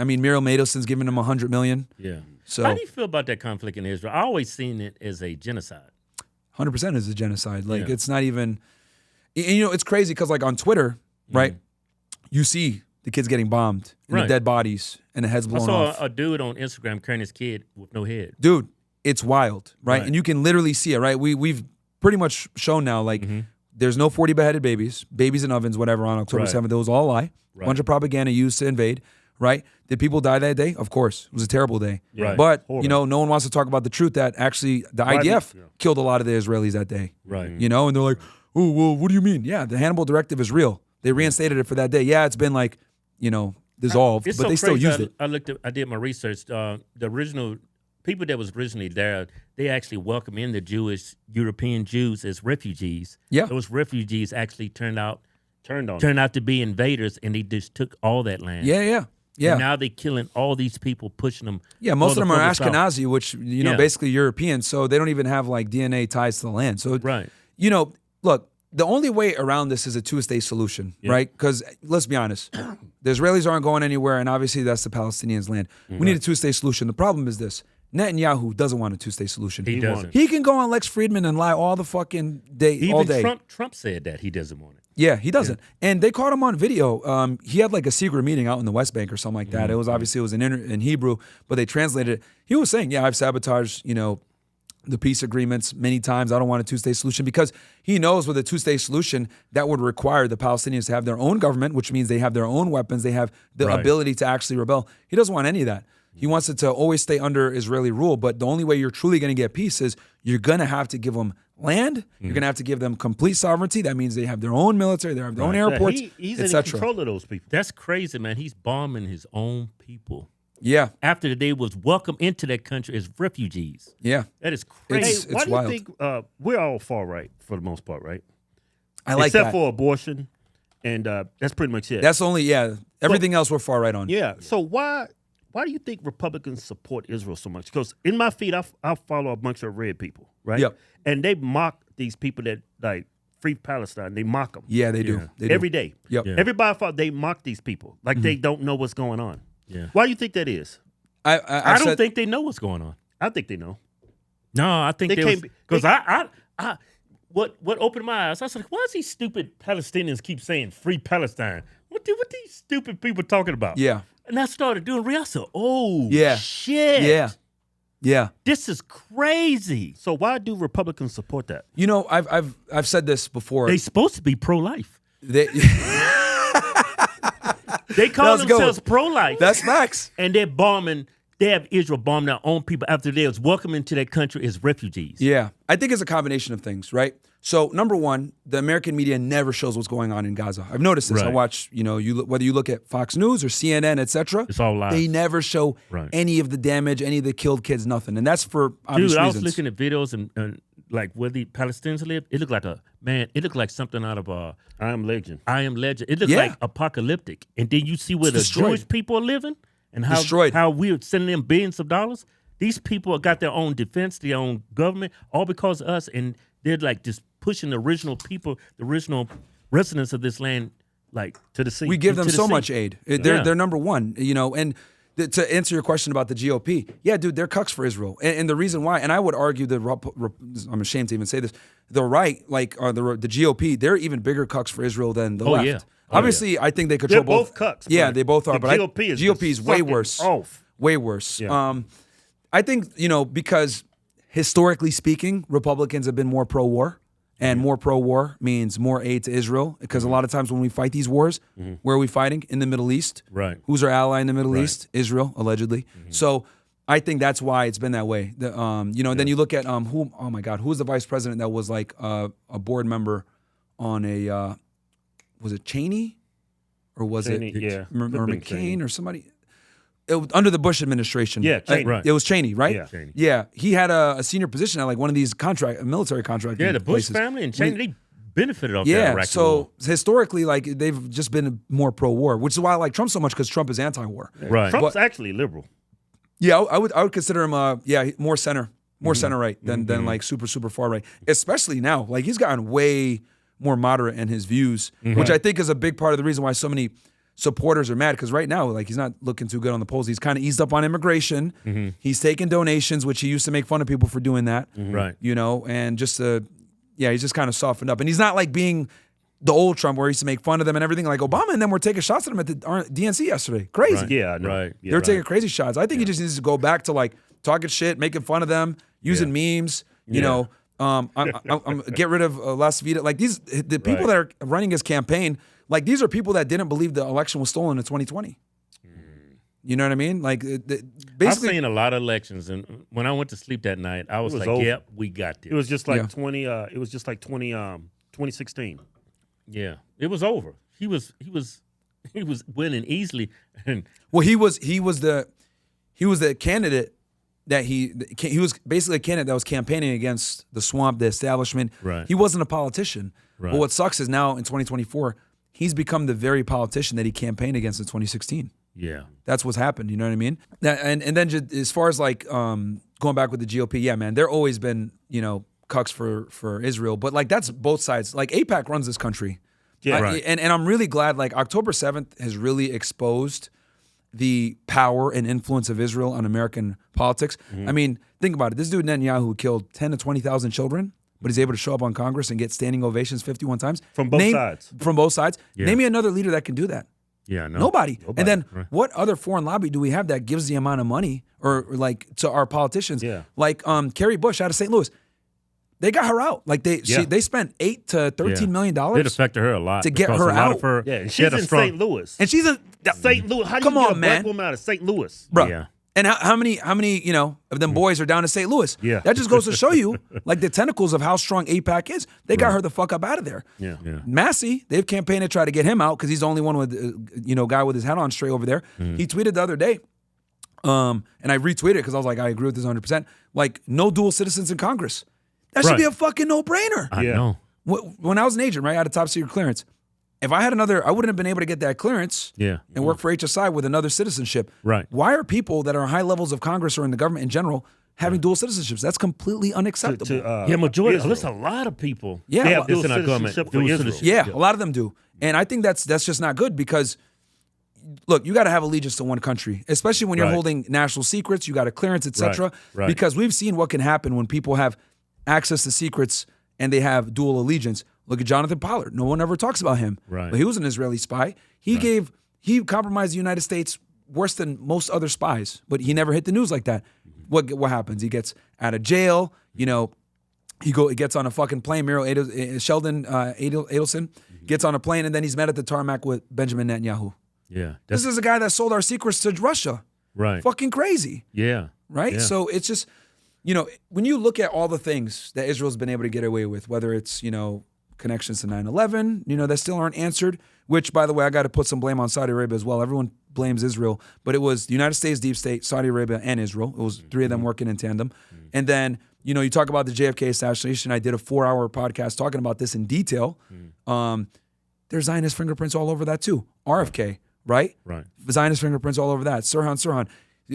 I mean, Muriel Madelson's giving him $100 million. Yeah. So how do you feel about that conflict in Israel? I always seen it as a genocide. 100% is a genocide. Like, Yeah. it's not even, and, you know, it's crazy because, like, on Twitter, right, you see the kids getting bombed and the dead bodies and the heads I blown saw off. a dude on Instagram carrying his kid with no head. Dude, it's wild, right? And you can literally see it, right? We've pretty much shown now, like, there's no 40 beheaded babies in ovens, whatever, on October 7th. It was all a lie. Bunch of propaganda used to invade, right? Did people die that day? Of course. It was a terrible day. Right. But, you know, no one wants to talk about the truth that actually the IDF killed a lot of the Israelis that day. Right. You know, and they're like, oh, well, what do you mean? Yeah, the Hannibal Directive is real. They reinstated it for that day. Yeah, it's been like, you know, dissolved, but they still used it. I did my research. The original people that was originally there, they actually welcomed in the European Jews as refugees. Yeah. Those refugees actually turned out to be invaders, and they just took all that land. Yeah. And now they're killing all these people, pushing them. Yeah, most of them are Ashkenazi, south. which, you know, basically European, so they don't even have, like, DNA ties to the land. So, you know, look, the only way around this is a two-state solution, right? Because let's be honest, the Israelis aren't going anywhere, and obviously that's the Palestinians' land. We need a two-state solution. The problem is this. Netanyahu doesn't want a two-state solution. He doesn't. He can go on Lex Friedman and lie all the fucking day, all day. Trump said that he doesn't want it. Yeah, he doesn't. And they caught him on video. He had like a secret meeting out in the West Bank or something like that. It was obviously in Hebrew, but they translated it. He was saying, yeah, I've sabotaged, you know, the peace agreements many times. I don't want a two-state solution because he knows with a two-state solution that would require the Palestinians to have their own government, which means they have their own weapons. They have the ability to actually rebel. He doesn't want any of that. He wants it to always stay under Israeli rule. But the only way you're truly going to get peace is you're going to have to give them land. You're going to have to give them complete sovereignty. That means they have their own military, they have their own airports, he's in control of those people. That's crazy, man. He's bombing his own people. Yeah. After they was welcomed into that country as refugees. Yeah. That is crazy. Why do wild. you think we're all far right for the most part, right? I like Except that. for abortion, and that's pretty much it. That's only, everything else we're far right on. Yeah. So why do you think Republicans support Israel so much? Because in my feed, I follow a bunch of red people, right? Yep. And they mock these people that like free Palestine. They mock them. Yeah, they do. They do. Every day. Yep. Yeah. Everybody they mock these people like they don't know what's going on. Yeah. Why do you think that is? I don't think they know what's going on. I think they know. No, I think They they can't because what opened my eyes. I was like, why does these stupid Palestinians keep saying free Palestine? What these stupid people talking about? Yeah. And I started doing real. I said, oh Yeah. shit. Yeah. Yeah. This is crazy. So why do Republicans support that? You know, I've said this before. They supposed to be pro-life. They call Let's go. themselves pro-life. That's facts. And they're bombing. They have Israel bomb their own people after they was welcomed into that country as refugees. Yeah. I think it's a combination of things, right? So, number one, the American media never shows what's going on in Gaza. I've noticed this. I Right. watch, you know, whether you look at Fox News or CNN, etc. It's all lies. They never show any of the damage, any of the killed kids, nothing. And that's for obvious Dude, I was reasons. looking at videos and like where the Palestinians live. It looked like it looked like something out of I Am Legend. I Am Legend. It looked like apocalyptic. And then you see where It's the destroyed. Jewish people are living and how Destroyed. how we're sending them billions of dollars. These people got their own defense, their own government, all because of us. And they're like just pushing the original people, the original residents of this land, like to the sea. We give them to the so sea. much aid. They're number one, you know. And to answer your question about the GOP, yeah, dude, they're cucks for Israel. And the reason why, and I would argue that I'm ashamed to even say this, the right, like the GOP, they're even bigger cucks for Israel than the left. Yeah. Obviously, I think they control They're both cucks. Yeah, but they both are. the But GOP is way worse. Off. Way worse. Yeah. I think, you know, because historically speaking, Republicans have been more pro-war. And more pro-war means more aid to Israel. Because a lot of times when we fight these wars, where are we fighting? In the Middle East. Right. Who's our ally in the Middle East? Israel, allegedly. So I think that's why it's been that way. You know, then you look at who? Oh my God, who was the vice president that was like a board member on a? Was it Cheney, or was Cheney, it yeah. or Could've been McCain Cheney. or somebody? It was under the Bush administration. Yeah, Cheney. Right. It was Cheney, right? Yeah. Cheney. Yeah, he had a senior position at like one of these military contracting Yeah, the Bush places. family and Cheney, they benefited off that Yeah, Iraqi so war. historically, like they've just been more pro-war, which is why I like Trump so much because Trump is anti-war. Right. Trump's actually liberal. Yeah, I would consider him more center right than like super far right. Especially now, like he's gotten way more moderate in his views, which I think is a big part of the reason why so many supporters are mad because right now, like, he's not looking too good on the polls. He's kind of eased up on immigration. He's taking donations, which he used to make fun of people for doing that. Right. You know, and just he's just kind of softened up. And he's not like being the old Trump where he used to make fun of them and everything. Like Obama and them were taking shots at him at the DNC yesterday. Crazy. Right. Yeah, I know. Right. Yeah, They're taking crazy shots. I think he just needs to go back to like talking shit, making fun of them, using memes. You know, I'm get rid of Las Vida. Like the people that are running his campaign, like these are people that didn't believe the election was stolen in 2020. You know what I mean? Like basically, I've seen a lot of elections, and when I went to sleep that night, I was like, over. "Yep, we got this." It was just like 2016. Yeah, it was over. He was winning easily, and well, he was the candidate that he was basically a candidate that was campaigning against the swamp, the establishment. Right. He wasn't a politician. Right. But what sucks is now in 2024, he's become the very politician that he campaigned against in 2016. yeah, That's what's happened. You know what I mean? And then just as far as like going back with the GOP, yeah, man, they're always been, you know, cucks for Israel. But like that's both sides. Like AIPAC runs this country. Yeah, right. And I'm really glad like October 7th has really exposed the power and influence of Israel on American politics. I mean, think about it. This dude Netanyahu killed 10 to 20,000 children, but he's able to show up on Congress and get standing ovations 51 times. From both sides. From both sides. Yeah. Name me another leader that can do that. yeah, no. Nobody. And then Right. what other foreign lobby do we have that gives the amount of money or like to our politicians? Yeah. Like Carrie Bush out of St. Louis. They got her out. Like they spent $8 to $13 million It affected her a lot to get because her a lot out. of her. Yeah, and she had she's a in strong, St. Louis. and she's in St. Louis. How do Come you get on, a black man. woman out of St. Louis? Bro. Yeah. And how many you know of them boys are down in St. Louis? Yeah. That just goes to show you like the tentacles of how strong AIPAC is. They got her the fuck up out of there. Yeah. Yeah. Massey, they've campaigned to try to get him out because he's the only one with guy with his head on straight over there. He tweeted the other day, and I retweeted it because I was like, I agree with this 100%. Like no dual citizens in Congress. That should Right. be a fucking no-brainer. I Yeah. know. When I was an agent, right, I had a top secret clearance. If I had another, I wouldn't have been able to get that clearance Yeah. and work for HSI with another citizenship. Right. Why are people that are high levels of Congress or in the government in general having dual citizenships? That's completely unacceptable. Yeah, majority. Israel. There's a lot of people. Yeah, They well, have dual in our government. citizenship for Dual Israel. citizenship. yeah, a lot of them do. And I think that's just not good because, look, you got to have allegiance to one country, especially when you're Right. holding national secrets. You got a clearance, etc. Right. Because we've seen what can happen when people have access to secrets and they have dual allegiance. Look at Jonathan Pollard. No one ever talks about him. Right. But he was an Israeli spy. He compromised the United States worse than most other spies, but he never hit the news like that. What happens? He gets out of jail. You know, he gets on a fucking plane. Sheldon Adelson gets on a plane, and then he's met at the tarmac with Benjamin Netanyahu. Yeah. This is a guy that sold our secrets to Russia. right. Fucking crazy, Yeah. right? Yeah. So it's just, when you look at all the things that Israel's been able to get away with, whether it's, connections to 9/11, that still aren't answered, which, by the way, I got to put some blame on Saudi Arabia as well. Everyone blames Israel, but it was the United States, deep state, Saudi Arabia, and Israel. It was three of them working in tandem. And then, you talk about the JFK assassination. I did a 4-hour podcast talking about this in detail. There's Zionist fingerprints all over that too. RFK, right? Right. Zionist fingerprints all over that. Sirhan,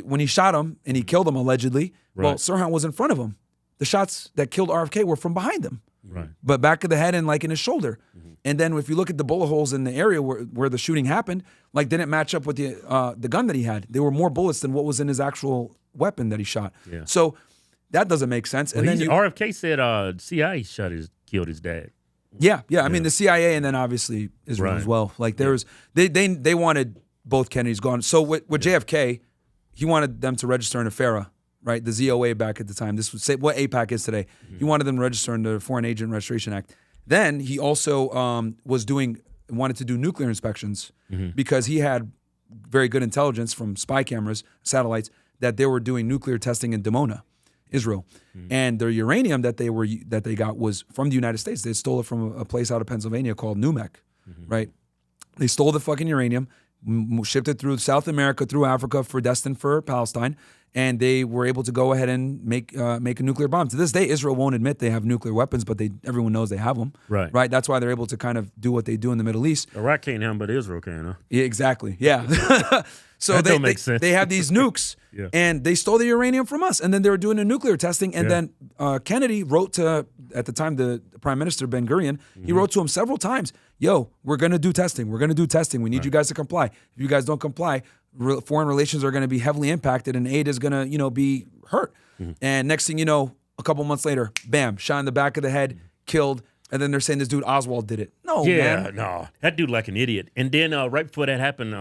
when he shot him and he killed him allegedly, well, Right. Sirhan was in front of him. The shots that killed RFK were from behind him. Right. But back of the head and like in his shoulder. And then if you look at the bullet holes in the area where the shooting happened, like didn't match up with the gun that he had. There were more bullets than what was in his actual weapon that he shot. Yeah. So that doesn't make sense. Well, And then RFK said CIA killed his dad. yeah. I mean the CIA and then obviously Israel Right. as well. Like there was they wanted both Kennedys gone. So with JFK, he wanted them to register in a FARA. Right, the ZOA back at the time. This was what AIPAC is today. He wanted them to register in the Foreign Agent Registration Act. Then he also wanted to do nuclear inspections because he had very good intelligence from spy cameras, satellites, that they were doing nuclear testing in Dimona, Israel, and their uranium that they got was from the United States. They stole it from a place out of Pennsylvania called NUMEC, right? They stole the fucking uranium, shipped it through South America, through Africa, destined for Palestine. And they were able to go ahead and make a nuclear bomb. To this day, Israel won't admit they have nuclear weapons, but everyone knows they have them. Right. Right. That's why they're able to kind of do what they do in the Middle East. Iraq can't have them, but Israel can, huh? Yeah, exactly. Yeah. So That they don't make sense. they have these nukes, Yeah. and they stole the uranium from us, and then they were doing the nuclear testing. And Yeah. then Kennedy wrote to, at the time, the Prime Minister Ben Gurion. He wrote to him several times. yo, we're going to do testing. We're going to do testing. We need you guys to comply. If you guys don't comply, foreign relations are going to be heavily impacted and aid is going to, be hurt. And next thing you know, a couple months later, bam, shot in the back of the head, killed. And then they're saying this dude Oswald did it. No, man. No. That dude like an idiot. And then right before that happened,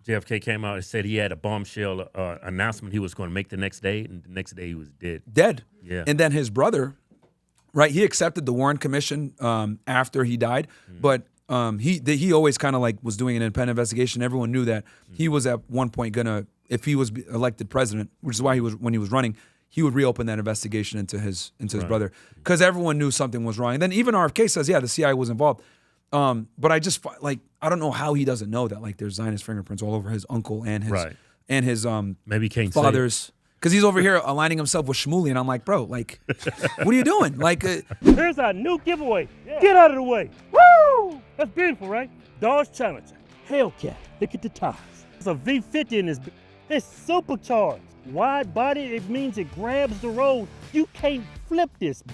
JFK came out and said he had a bombshell announcement he was going to make the next day. And the next day he was dead. Dead. Yeah. And then his brother, right, he accepted the Warren Commission after he died. But he always kind of like was doing an independent investigation. Everyone knew that he was at one point going to, if he was elected president, which is why when he was running, he would reopen that investigation into his brother, because everyone knew something was wrong. And then even RFK says, yeah, the CIA was involved. But I just I don't know how he doesn't know that there's Zionist fingerprints all over his uncle and his maybe he can't father's, because he's over here aligning himself with Shmuley, and I'm like, bro, what are you doing? Here's our new giveaway. Get out of the way. Woo! That's beautiful, right? Dodge Challenger, Hellcat. Look at the tires. It's a V50 in this. It's supercharged. Wide body, it means it grabs the road. You can't flip this.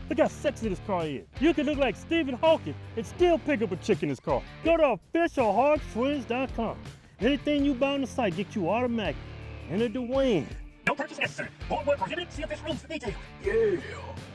Look how sexy this car is. You can look like Stephen Hawking and still pick up a chick in this car. Go to officialhodgetwins.com. Anything you buy on the site gets you automatic. Enter to win. No purchase necessary. All web prohibited. See official rules for details. Yeah.